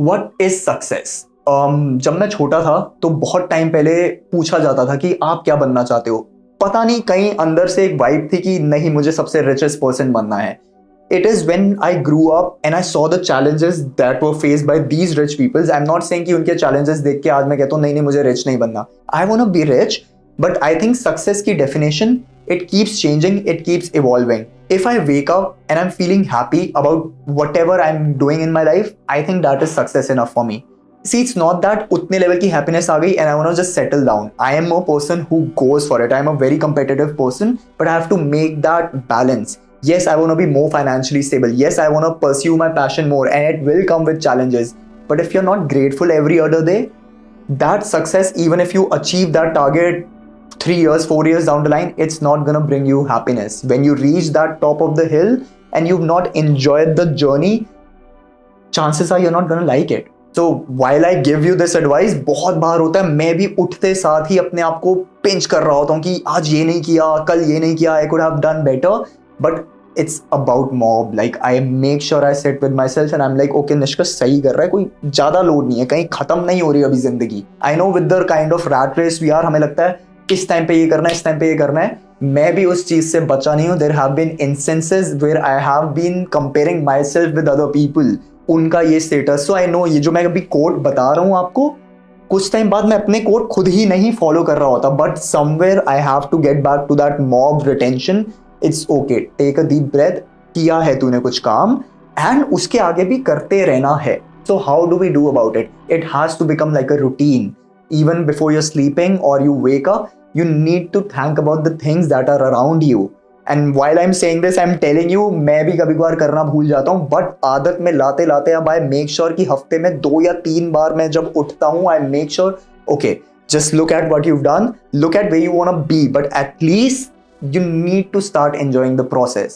What is success? जब मैं छोटा था तो बहुत टाइम पहले पूछा जाता था कि आप क्या बनना चाहते हो। पता नहीं कहीं अंदर से एक वाइब थी कि नहीं, मुझे सबसे रिचेस्ट पर्सन बनना है। It is when I grew up and I saw the challenges that were faced by these rich people. I'm not saying कि उनके challenges देख के आज मैं कहता हूँ नहीं नहीं मुझे rich नहीं बनना। I want to be rich, but I think success की definition it keeps changing, it keeps evolving. If I wake up and I'm feeling happy about whatever I'm doing in my life, I think that is success enough for me. See, it's not that उतने level की happiness आ गई and I want to just settle down. I am a person who goes for it. I am a very competitive person, but I have to make that balance. Yes, I want to be more financially stable. Yes, I want to pursue my passion more, and it will come with challenges. But if you're not grateful every other day, that success, even if you achieve that target 3 years, 4 years down the line, it's not gonna bring you happiness. When you reach that top of the hill and you've not enjoyed the journey, chances are you're not gonna like it. So while I give you this advice, बहुत बार होता है मैं भी उठते साथ ही अपने आप को पिंच कर रहा होता हूँ कि आज ये नहीं किया, कल ये नहीं किया, I could have done better. But it's about mob. Like I make sure I sit with myself and I'm like, okay, निष्कर्ष सही कर रहा है, कोई ज्यादा लोड नहीं है, कहीं खत्म नहीं हो रही अभी जिंदगी. I know with the kind of rat race we are, हमें लगता है इस टाइम पे ये करना है, इस टाइम पे ये करना है. मैं भी उस चीज से बचा नहीं हूँ. There have been instances where I have been comparing myself with other people. उनका ये स्टेटस. सो आई नो ये जो मैं अभी कोट बता रहा हूँ आपको, कुछ टाइम बाद मैं अपने कोट खुद ही नहीं फॉलो कर रहा होता, but somewhere I have to get back to that mob retention. It's okay, take a deep breath. किया है तूने कुछ काम एंड उसके आगे भी करते रहना है. So how do we do about it? It has to become like a routine. Even before you're sleeping or you wake up, you need to think about the things that are around you. And while I'm saying this, I'm telling you, मैं भी कभी कभार करना भूल जाता हूँ, but आदत में लाते लाते अब आई मेक श्योर कि हफ्ते में 2 या 3 बार मैं जब उठता हूँ, I make sure okay, just look at what you've done, look at where you want to be, but at least you need to start enjoying the process.